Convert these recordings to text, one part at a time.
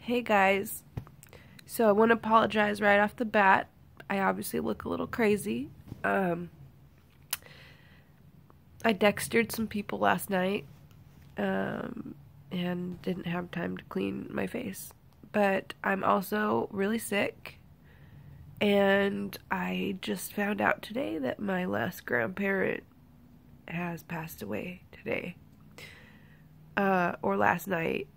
Hey guys, so I want to apologize right off the bat. I obviously look a little crazy. I dextered some people last night and didn't have time to clean my face. But I'm also really sick, and I just found out today that my last grandparent has passed away today, or last night.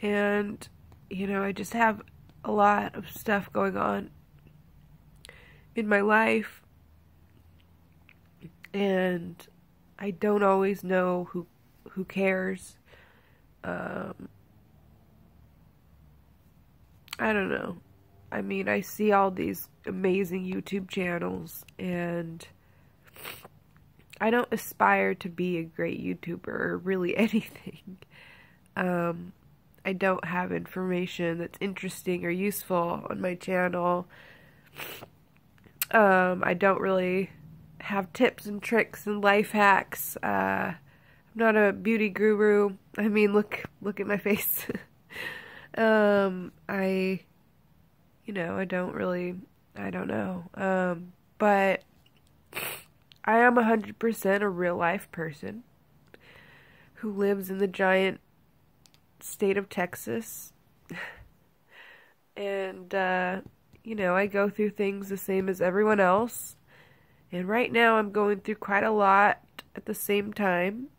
And, I just have a lot of stuff going on in my life, and I don't always know who cares. I don't know. I mean, I see all these amazing YouTube channels, and I don't aspire to be a great YouTuber or really anything. I don't have information that's interesting or useful on my channel. I don't really have tips and tricks and life hacks. I'm not a beauty guru. I mean, look at my face. I don't know. But I am 100% a real life person who lives in the giant state of Texas. And, I go through things the same as everyone else. And right now I'm going through quite a lot at the same time.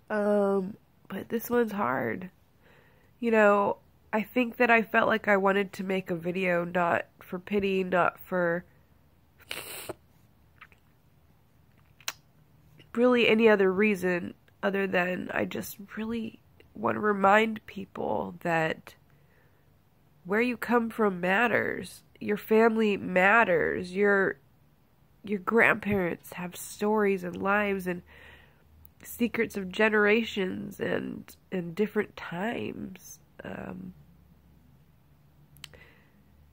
But this one's hard. I think that I felt like I wanted to make a video not for pity, not for really any other reason other than I just really want to remind people that where you come from matters. Your family matters. Your grandparents have stories and lives and secrets of generations and different times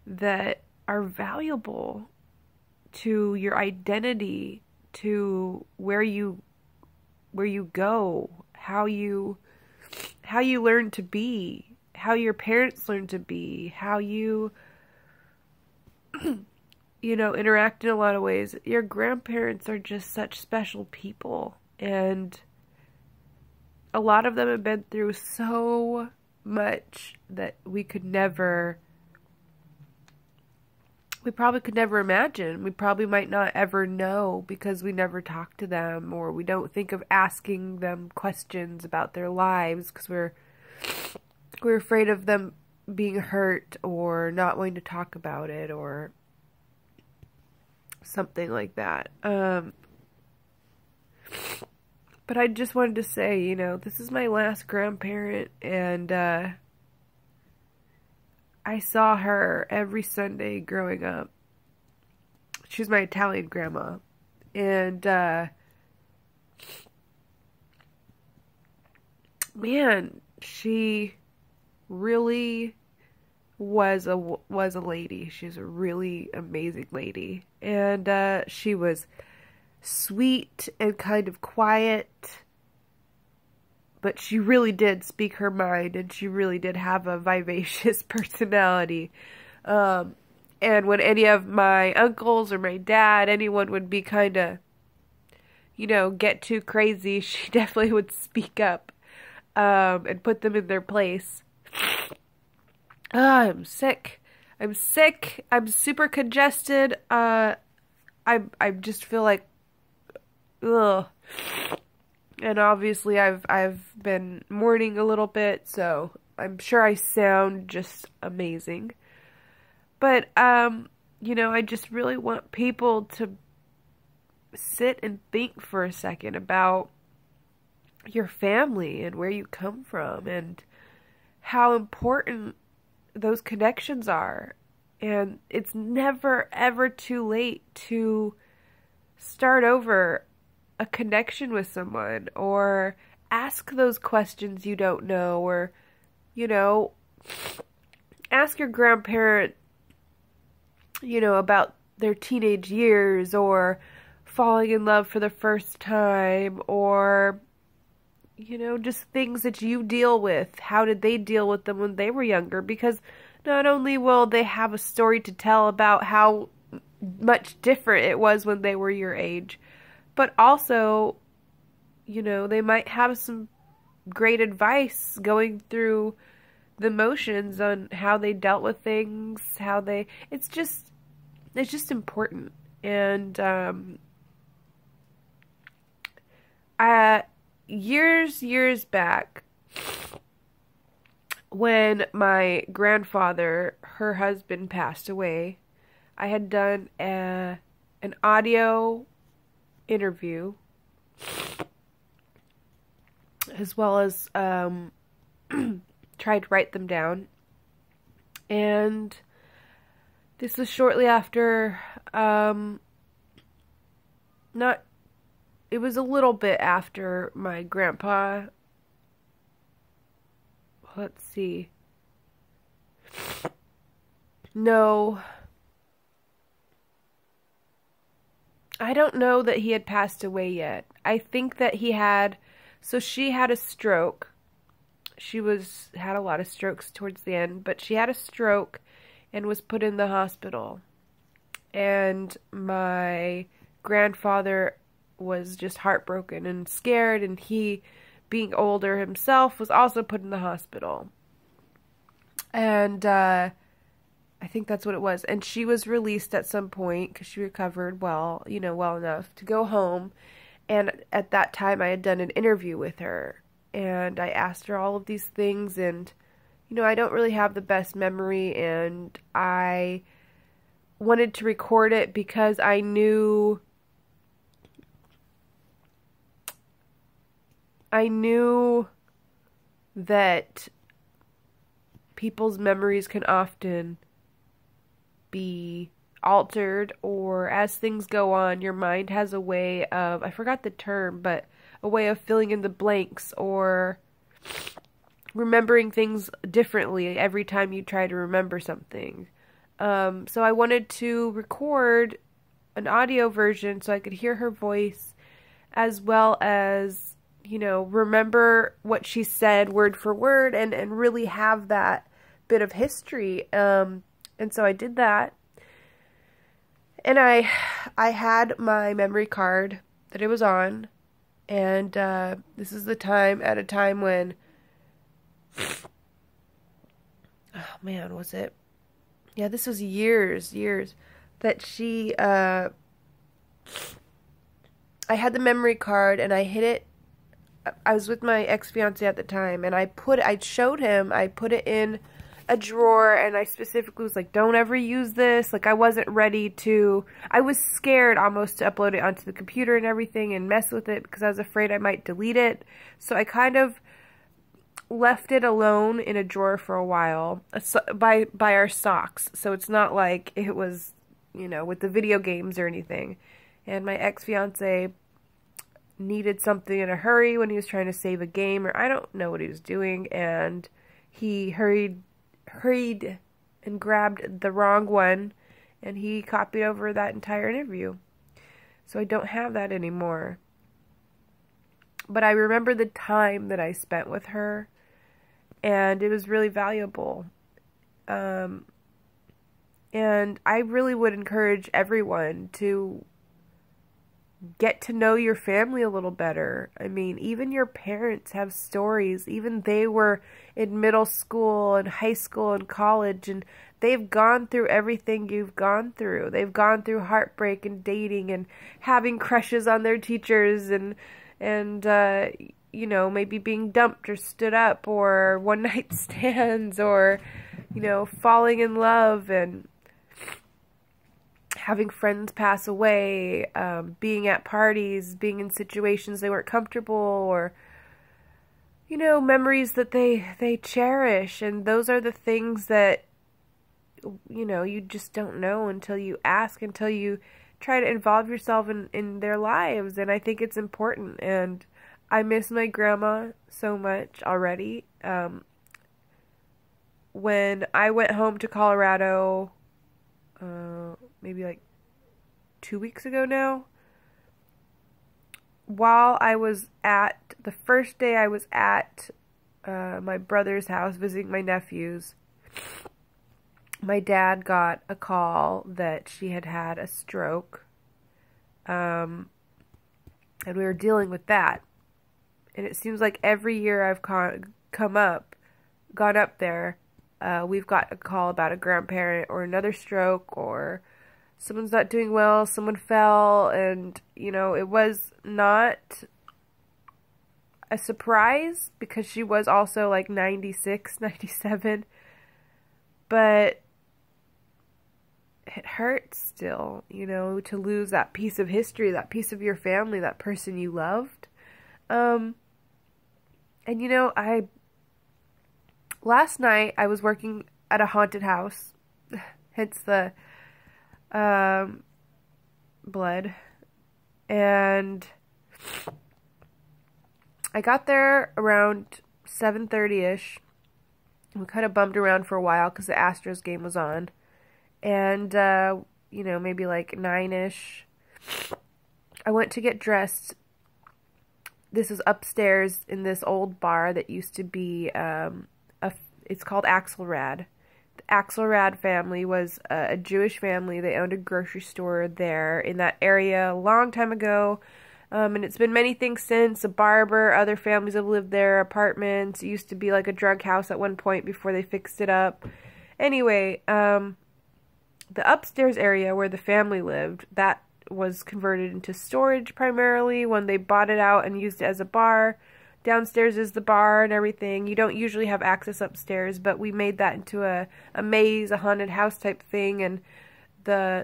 that are valuable to your identity, to where you go, how you learn to be, how your parents learn to be, how you interact in a lot of ways. Your grandparents are just such special people, and a lot of them have been through so much that we probably could never imagine. We probably might not ever know because we never talk to them, or we don't think of asking them questions about their lives because we're afraid of them being hurt or not wanting to talk about it or something like that. But I just wanted to say, this is my last grandparent, and I saw her every Sunday growing up. She was my Italian grandma. And, man, she really was a lady. She was a really amazing lady. And, she was sweet and kind of quiet, but she really did speak her mind, and she really did have a vivacious personality. And when any of my uncles or my dad, anyone would be kind of, get too crazy, she definitely would speak up and put them in their place. I'm sick. I'm super congested. I just feel like, ugh. And obviously I've been mourning a little bit, so I'm sure I sound just amazing. But, I just really want people to sit and think for a second about your family and where you come from and how important those connections are. And it's never, ever too late to start over a connection with someone, or ask those questions you don't know, or, ask your grandparent, about their teenage years, or falling in love for the first time, or just things that you deal with. How did they deal with them when they were younger? Because not only will they have a story to tell about how much different it was when they were your age, but also, they might have some great advice going through the motions on how they dealt with things, it's just important. And years back, when my grandfather, her husband, passed away, I had done an audio interview, as well as tried to write them down. And this was shortly after, it was a little bit after my grandpa, let's see, no, I don't know that he had passed away yet. I think that she had a stroke. She had a lot of strokes towards the end, but she had a stroke and was put in the hospital. And my grandfather was just heartbroken and scared, and he, being older himself, was also put in the hospital. And I think that's what it was. And she was released at some point because she recovered well enough to go home. And at that time, I had done an interview with her, and I asked her all of these things, and I don't really have the best memory, and I wanted to record it because I knew that people's memories can often be altered, or as things go on, your mind has a way of, I forgot the term, but a way of filling in the blanks or remembering things differently every time you try to remember something. So I wanted to record an audio version so I could hear her voice, as well as, remember what she said word for word, and really have that bit of history. And so I did that. And I had my memory card that it was on. And this is at a time when, oh man, was it? Yeah, this was years that I had the memory card, and I hid it. I was with my ex-fiance at the time, and I showed him, I put it in a drawer, and I specifically was like, don't ever use this. Like, I wasn't ready to, I was scared almost to upload it onto the computer and everything and mess with it because I was afraid I might delete it. So I kind of left it alone in a drawer for a while by our socks. So it's not like it was, with the video games or anything. And my ex-fiance needed something in a hurry when he was trying to save a game, or I don't know what he was doing, and he hurried and grabbed the wrong one, and he copied over that entire interview. So I don't have that anymore. But I remember the time that I spent with her, and it was really valuable. And I really would encourage everyone to get to know your family a little better. I mean, even your parents have stories. Even they were in middle school and high school and college, and they've gone through everything you've gone through. They've gone through heartbreak and dating and having crushes on their teachers and maybe being dumped or stood up, or one night stands, or falling in love and having friends pass away, being at parties, being in situations they weren't comfortable, or, memories that they cherish. And those are the things that, you just don't know until you ask, until you try to involve yourself in their lives. And I think it's important. And I miss my grandma so much already. When I went home to Colorado, maybe like 2 weeks ago now, while I was at, the first day I was at my brother's house visiting my nephews, my dad got a call that she had had a stroke. And we were dealing with that. And it seems like every year I've gone up there, we've got a call about a grandparent or another stroke or someone's not doing well, someone fell, and, you know, it was not a surprise because she was also like 96, 97, but it hurts still, you know, to lose that piece of history, that piece of your family, that person you loved. And you know, last night I was working at a haunted house, hence the blood, and I got there around 7:30ish. We kind of bummed around for a while because the Astros game was on, and you know, maybe like 9ish, I went to get dressed. This was upstairs in this old bar that used to be it's called Axelrad. The Axelrad family was a Jewish family. They owned a grocery store there in that area a long time ago. And it's been many things since. A barber, other families have lived there, apartments. It used to be like a drug house at one point before they fixed it up. Anyway, the upstairs area where the family lived, that was converted into storage primarily when they bought it out and used it as a bar. Downstairs is the bar and everything. You don't usually have access upstairs, but we made that into a maze, a haunted house type thing, and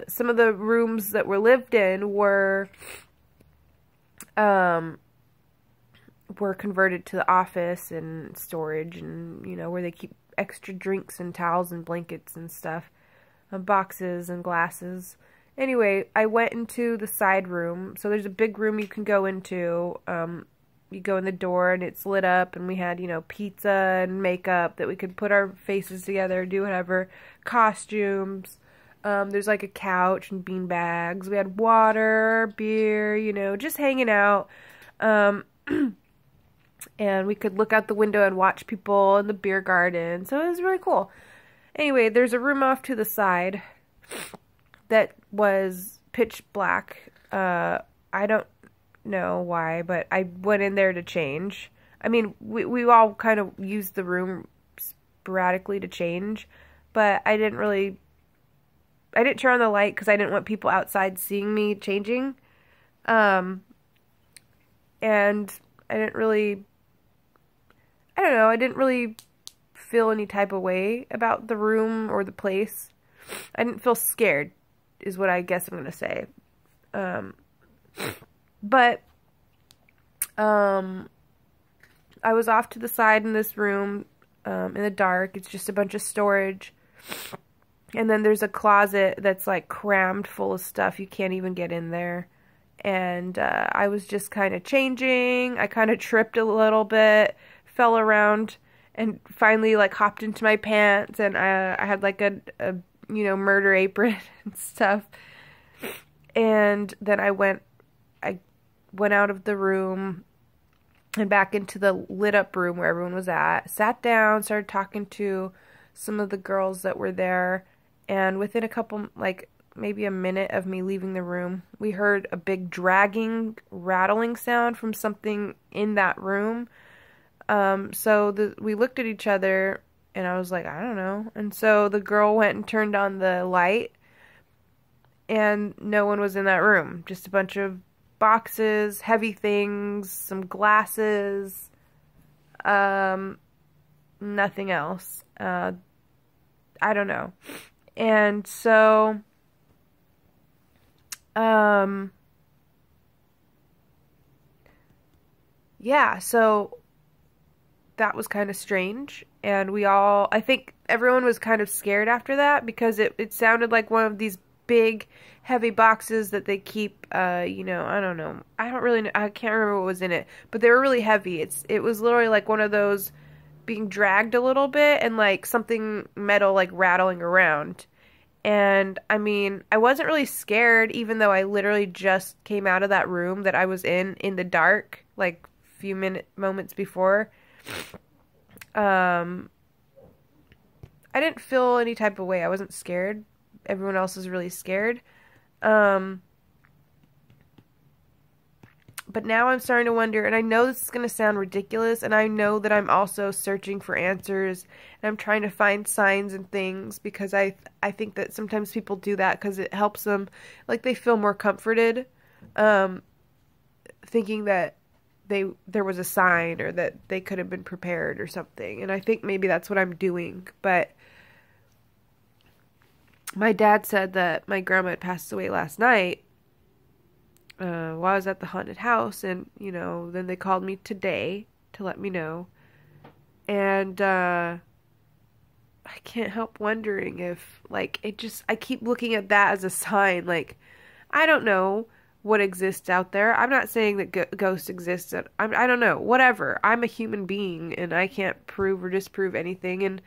some of the rooms that were lived in were converted to the office and storage, and, you know, where they keep extra drinks and towels and blankets and stuff, boxes and glasses. Anyway, I went into the side room. So there's a big room you can go into. You go in the door and it's lit up, and we had, you know, pizza and makeup that we could put our faces together, do whatever, costumes. There's like a couch and bean bags. We had water, beer, you know, just hanging out. And we could look out the window and watch people in the beer garden. So it was really cool. Anyway, there's a room off to the side that was pitch black. I don't know why, but I went in there to change. I mean, we all kind of used the room sporadically to change, but I didn't turn on the light because I didn't want people outside seeing me changing. And I didn't really feel any type of way about the room or the place. I didn't feel scared, is what I guess I'm going to say. But I was off to the side in this room, in the dark. It's just a bunch of storage. And then there's a closet that's like crammed full of stuff. You can't even get in there. And I was just kind of changing. I kind of tripped a little bit, fell around, and finally like hopped into my pants. And I had like a you know, murder apron and stuff. And then I went out of the room and back into the lit up room where everyone was at, sat down, started talking to some of the girls that were there, and within a couple, like maybe a minute of me leaving the room, we heard a big dragging, rattling sound from something in that room. So we looked at each other, and I was like, I don't know. And so the girl went and turned on the light, and no one was in that room. Just a bunch of boxes, heavy things, some glasses, nothing else. I don't know. And so, yeah, so that was kind of strange. And I think everyone was kind of scared after that because it sounded like one of these big, heavy boxes that they keep, you know, I don't know. I don't really know. I can't remember what was in it, but they were really heavy. It was literally like one of those being dragged a little bit and like something metal like rattling around. And I mean, I wasn't really scared, even though I literally just came out of that room that I was in the dark, like moments before. Um, I didn't feel any type of way. I wasn't scared. Everyone else was really scared. Um, but now I'm starting to wonder, and I know this is going to sound ridiculous, and I know that I'm also searching for answers, and I'm trying to find signs and things, because I think that sometimes people do that because it helps them, like they feel more comforted, thinking that there was a sign or that they could have been prepared or something. And I think maybe that's what I'm doing. But my dad said that my grandma had passed away last night while I was at the haunted house, and then they called me today to let me know. And I can't help wondering if, like, I keep looking at that as a sign. Like, I don't know what exists out there. I'm not saying that ghosts exist. I don't know. Whatever. I'm a human being, and I can't prove or disprove anything, and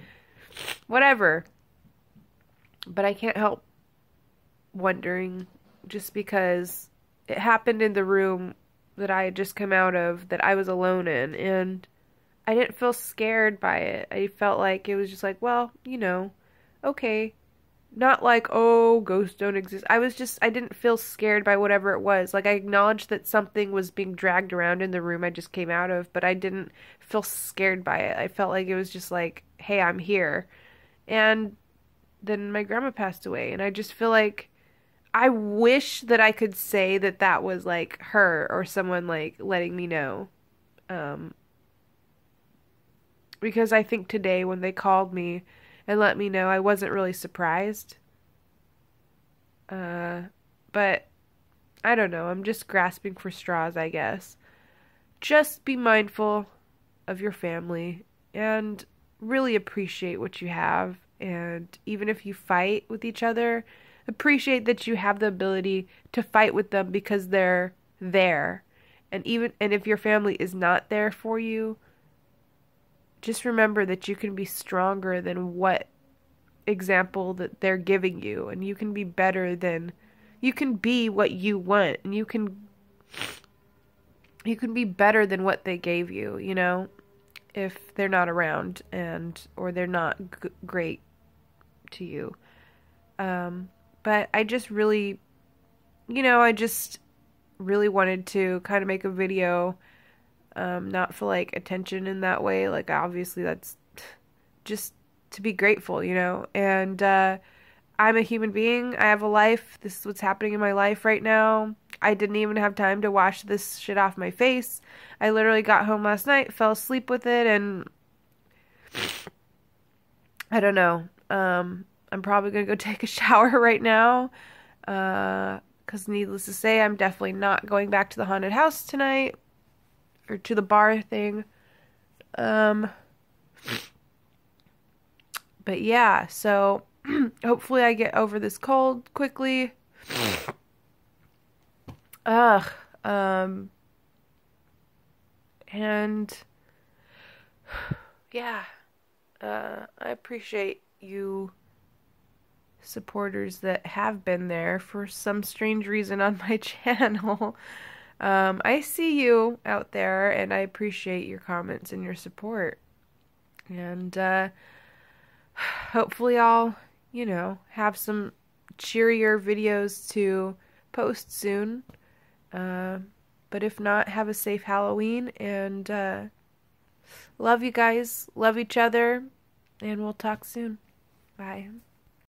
whatever. But I can't help wondering, just because it happened in the room that I had just come out of, that I was alone in, and I didn't feel scared by it. I felt like it was just like, well, okay. Not like, oh, ghosts don't exist. I didn't feel scared by whatever it was. Like, I acknowledged that something was being dragged around in the room I just came out of, but I didn't feel scared by it. I felt like it was just like, hey, I'm here. And then my grandma passed away, and I just feel like I wish that I could say that that was like her or someone like letting me know. Because I think today when they called me and let me know, I wasn't really surprised. But I don't know. I'm just grasping for straws, I guess. Just be mindful of your family and really appreciate what you have. And even if you fight with each other, appreciate that you have the ability to fight with them because they're there. And if your family is not there for you, just remember that you can be stronger than what example that they're giving you, and you can be you can be what you want, and you can be better than what they gave you, if they're not around or they're not great to you. But I just really, I just really wanted to kind of make a video, not for like attention in that way. Like, obviously that's just to be grateful, and I'm a human being. I have a life. This is what's happening in my life right now. I didn't even have time to wash this shit off my face. I literally got home last night, fell asleep with it, and I don't know. I'm probably gonna go take a shower right now, because needless to say, I'm definitely not going back to the haunted house tonight, or to the bar thing. But yeah, so hopefully I get over this cold quickly. Ugh. And yeah, I appreciate you supporters that have been there for some strange reason on my channel. I see you out there, and I appreciate your comments and your support. And hopefully I'll, have some cheerier videos to post soon. But if not, have a safe Halloween, and love you guys, love each other, and we'll talk soon. Bye.